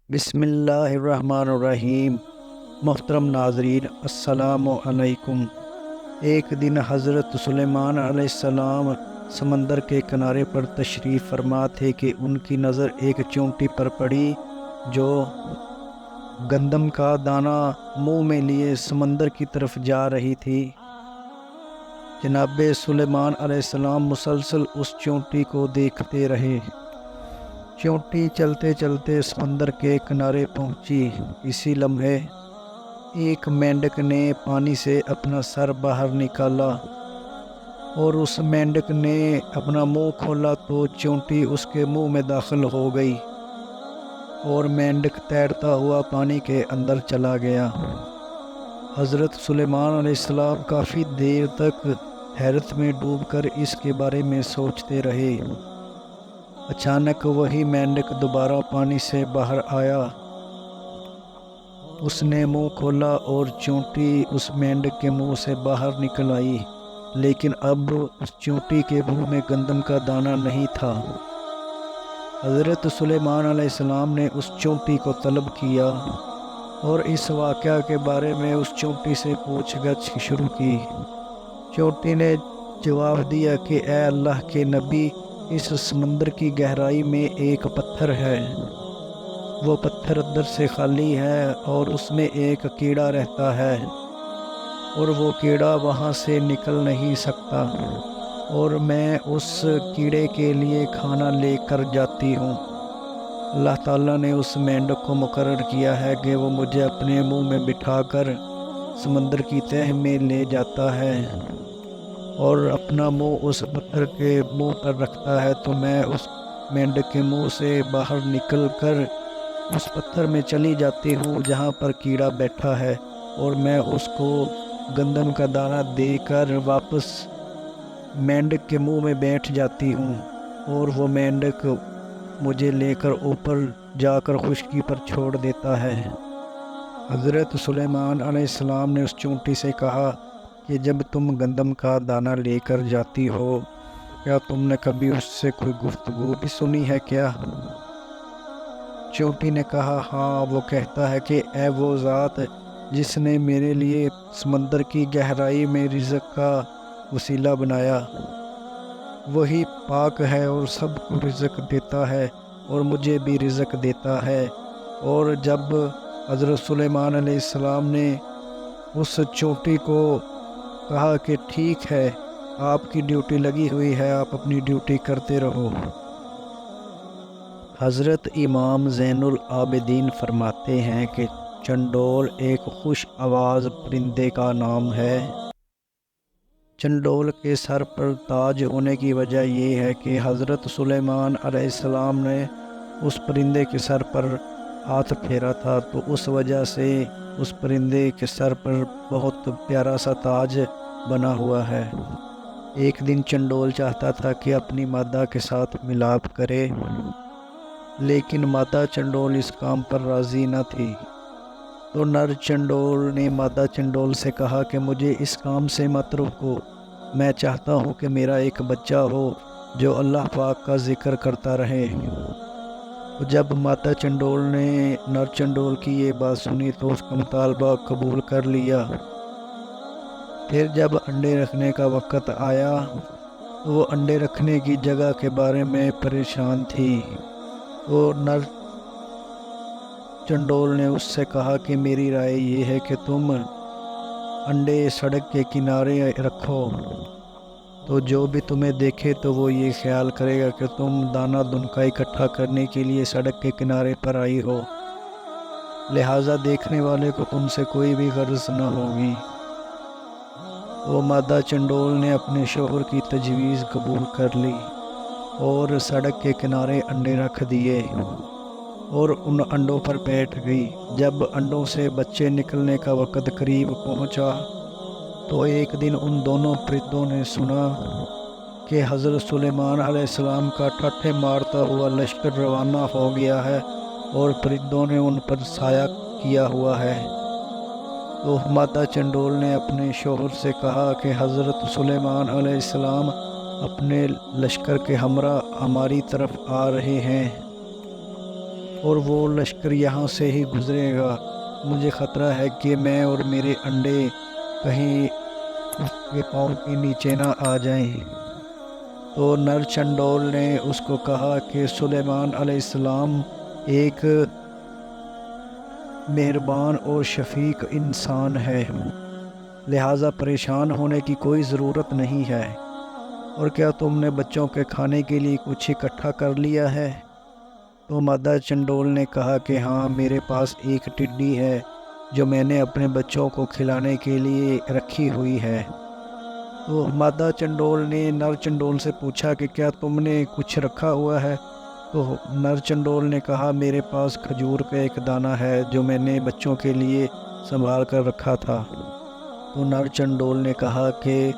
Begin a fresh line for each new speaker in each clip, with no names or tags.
بسم اللہ الرحمن الرحیم۔ محترم ناظرین، السلام علیکم۔ ایک دن حضرت سلیمان علیہ السلام سمندر کے کنارے پر تشریف فرما تھے کہ ان کی نظر ایک چونٹی پر پڑی جو گندم کا دانہ منہ میں لیے سمندر کی طرف جا رہی تھی۔ جناب سلیمان علیہ السلام مسلسل اس چونٹی کو دیکھتے رہے۔ چونٹی چلتے چلتے سمندر کے کنارے پہنچی۔ اسی لمحے ایک مینڈک نے پانی سے اپنا سر باہر نکالا اور اس مینڈک نے اپنا منہ کھولا تو چونٹی اس کے منہ میں داخل ہو گئی اور مینڈک تیرتا ہوا پانی کے اندر چلا گیا۔ حضرت سلیمان علیہ السلام کافی دیر تک حیرت میں ڈوب کر اس کے بارے میں سوچتے رہے۔ اچانک وہی مینڈک دوبارہ پانی سے باہر آیا۔ اس نے منہ کھولا اور چونٹی اس مینڈک کے منہ سے باہر نکل آئی، لیکن اب اس چونٹی کے منہ میں گندم کا دانہ نہیں تھا۔ حضرت سلیمان علیہ السلام نے اس چونٹی کو طلب کیا اور اس واقعہ کے بارے میں اس چونٹی سے پوچھ گچھ شروع کی۔ چونٹی نے جواب دیا کہ اے اللہ کے نبی، اس سمندر کی گہرائی میں ایک پتھر ہے۔ وہ پتھر اندر سے خالی ہے اور اس میں ایک کیڑا رہتا ہے اور وہ کیڑا وہاں سے نکل نہیں سکتا، اور میں اس کیڑے کے لیے کھانا لے کر جاتی ہوں۔ اللہ تعالیٰ نے اس مینڈک کو مقرر کیا ہے کہ وہ مجھے اپنے منہ میں بٹھا کر سمندر کی تہہ میں لے جاتا ہے اور اپنا منہ اس پتھر کے منہ پر رکھتا ہے، تو میں اس مینڈک کے منہ سے باہر نکل کر اس پتھر میں چلی جاتی ہوں جہاں پر کیڑا بیٹھا ہے، اور میں اس کو گندم کا دانہ دے کر واپس مینڈک کے منہ میں بیٹھ جاتی ہوں، اور وہ مینڈک مجھے لے کر اوپر جا کر خشکی پر چھوڑ دیتا ہے۔ حضرت سلیمان علیہ السلام نے اس چونٹی سے کہا کہ جب تم گندم کا دانہ لے کر جاتی ہو، کیا تم نے کبھی اس سے کوئی گفتگو بھی سنی ہے کیا؟ چونٹی نے کہا، ہاں، وہ کہتا ہے کہ اے وہ ذات جس نے میرے لیے سمندر کی گہرائی میں رزق کا وسیلہ بنایا، وہی پاک ہے اور سب کو رزق دیتا ہے اور مجھے بھی رزق دیتا ہے۔ اور جب حضرت سلیمان علیہ السلام نے اس چونٹی کو کہا کہ ٹھیک ہے، آپ کی ڈیوٹی لگی ہوئی ہے، آپ اپنی ڈیوٹی کرتے رہو۔ حضرت امام زین العابدین فرماتے ہیں کہ چنڈول ایک خوش آواز پرندے کا نام ہے۔ چنڈول کے سر پر تاج ہونے کی وجہ یہ ہے کہ حضرت سلیمان علیہ السلام نے اس پرندے کے سر پر ہاتھ پھیرا تھا، تو اس وجہ سے اس پرندے کے سر پر بہت پیارا سا تاج بنا ہوا ہے۔ ایک دن چنڈول چاہتا تھا کہ اپنی مادہ کے ساتھ ملاپ کرے، لیکن مادہ چنڈول اس کام پر راضی نہ تھی، تو نر چنڈول نے مادہ چنڈول سے کہا کہ مجھے اس کام سے مت روکو، میں چاہتا ہوں کہ میرا ایک بچہ ہو جو اللہ پاک کا ذکر کرتا رہے۔ جب مادہ چنڈول نے نر چنڈول کی یہ بات سنی تو اس کا مطالبہ قبول کر لیا۔ پھر جب انڈے رکھنے کا وقت آیا تو وہ انڈے رکھنے کی جگہ کے بارے میں پریشان تھی، تو نر چنڈول نے اس سے کہا کہ میری رائے یہ ہے کہ تم انڈے سڑک کے کنارے رکھو، تو جو بھی تمہیں دیکھے تو وہ یہ خیال کرے گا کہ تم دانہ دنکا اکٹھا کرنے کے لیے سڑک کے کنارے پر آئی ہو، لہٰذا دیکھنے والے کو تم سے کوئی بھی غرض نہ ہوگی۔ وہ مادہ چنڈول نے اپنے شوہر کی تجویز قبول کر لی اور سڑک کے کنارے انڈے رکھ دیے اور ان انڈوں پر بیٹھ گئی۔ جب انڈوں سے بچے نکلنے کا وقت قریب پہنچا تو ایک دن ان دونوں پرندوں نے سنا کہ حضرت سلیمان علیہ السلام کا ٹھٹھے مارتا ہوا لشکر روانہ ہو گیا ہے اور پرندوں نے ان پر سایہ کیا ہوا ہے۔ تو مادہ چنڈول نے اپنے شوہر سے کہا کہ حضرت سلیمان علیہ السلام اپنے لشکر کے ہمراہ ہماری طرف آ رہے ہیں اور وہ لشکر یہاں سے ہی گزرے گا۔ مجھے خطرہ ہے کہ میں اور میرے انڈے کہیں اس کے پاؤں کے نیچے نہ آ جائیں۔ تو نر چنڈول نے اس کو کہا کہ سلیمان علیہ السلام ایک مہربان اور شفیق انسان ہے، لہٰذا پریشان ہونے کی کوئی ضرورت نہیں ہے۔ اور کیا تم نے بچوں کے کھانے کے لیے کچھ اکٹھا کر لیا ہے؟ تو مادہ چنڈول نے کہا کہ ہاں، میرے پاس ایک ٹڈی ہے جو میں نے اپنے بچوں کو کھلانے کے لیے رکھی ہوئی ہے۔ تو مادہ چنڈول نے نر چنڈول سے پوچھا کہ کیا تم نے کچھ رکھا ہوا ہے؟ تو نر چنڈول نے کہا میرے پاس کھجور کا ایک دانہ ہے جو میں نے بچوں کے لیے سنبھال کر رکھا تھا۔ تو نر چنڈول نے کہا کہ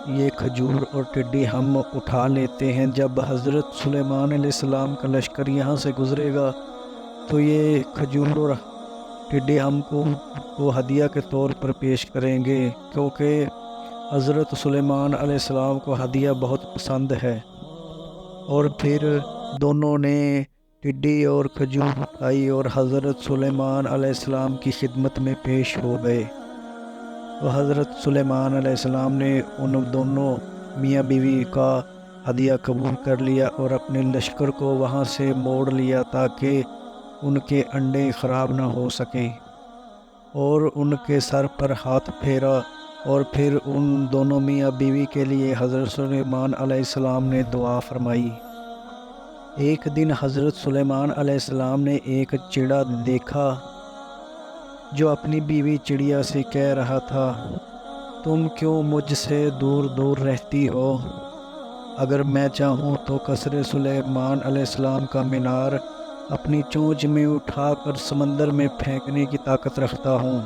یہ کھجور اور ٹڈی ہم اٹھا لیتے ہیں، جب حضرت سلیمان علیہ السلام کا لشکر یہاں سے گزرے گا تو یہ کھجور اور ٹڈی ہم کو ہدیہ کے طور پر پیش کریں گے، کیونکہ حضرت سلیمان علیہ السلام کو ہدیہ بہت پسند ہے۔ اور پھر دونوں نے ٹڈی اور کھجور اٹھائی اور حضرت سلیمان علیہ السلام کی خدمت میں پیش ہو گئے۔ تو حضرت سلیمان علیہ السلام نے ان دونوں میاں بیوی کا ہدیہ قبول کر لیا اور اپنے لشکر کو وہاں سے موڑ لیا تاکہ ان کے انڈے خراب نہ ہو سکیں، اور ان کے سر پر ہاتھ پھیرا، اور پھر ان دونوں میاں بیوی کے لیے حضرت سلیمان علیہ السلام نے دعا فرمائی۔ ایک دن حضرت سلیمان علیہ السلام نے ایک چڑا دیکھا جو اپنی بیوی چڑیا سے کہہ رہا تھا، تم کیوں مجھ سے دور دور رہتی ہو؟ اگر میں چاہوں تو قصر سلیمان علیہ السلام کا مینار اپنی چونچ میں اٹھا کر سمندر میں پھینکنے کی طاقت رکھتا ہوں۔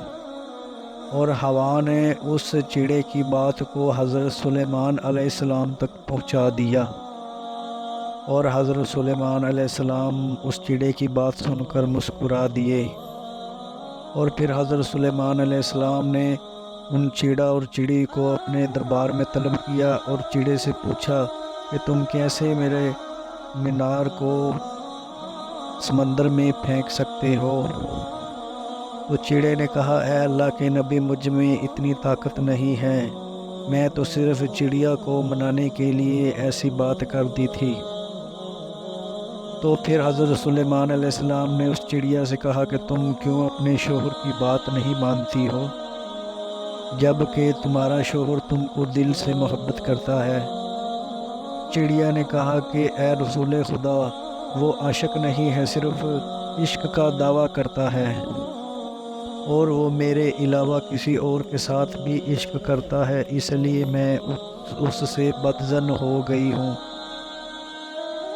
اور ہوا نے اس چڑے کی بات کو حضرت سلیمان علیہ السلام تک پہنچا دیا، اور حضرت سلیمان علیہ السلام اس چڑے کی بات سن کر مسکرا دیے۔ اور پھر حضرت سلیمان علیہ السلام نے ان چڑا اور چڑی کو اپنے دربار میں طلب کیا اور چڑے سے پوچھا کہ تم کیسے میرے مینار کو سمندر میں پھینک سکتے ہو؟ تو چڑے نے کہا، اے اللہ کے نبی، مجھ میں اتنی طاقت نہیں ہے، میں تو صرف چڑیا کو منانے کے لیے ایسی بات کر دی تھی۔ تو پھر حضرت سلیمان علیہ السلام نے اس چڑیا سے کہا کہ تم کیوں اپنے شوہر کی بات نہیں مانتی ہو، جب کہ تمہارا شوہر تم کو دل سے محبت کرتا ہے؟ چڑیا نے کہا کہ اے رسول خدا، وہ عاشق نہیں ہے، صرف عشق کا دعویٰ کرتا ہے، اور وہ میرے علاوہ کسی اور کے ساتھ بھی عشق کرتا ہے، اس لیے میں اس سے بدظن ہو گئی ہوں۔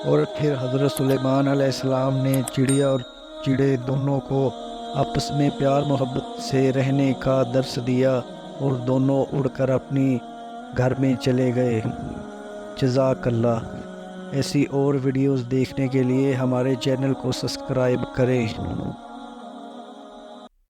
اور پھر حضرت سلیمان علیہ السلام نے چڑیا اور چڑے دونوں کو آپس میں پیار محبت سے رہنے کا درس دیا، اور دونوں اڑ کر اپنی گھر میں چلے گئے۔ جزاک اللہ۔ ایسی اور ویڈیوز دیکھنے کے لیے ہمارے چینل کو سبسکرائب کریں۔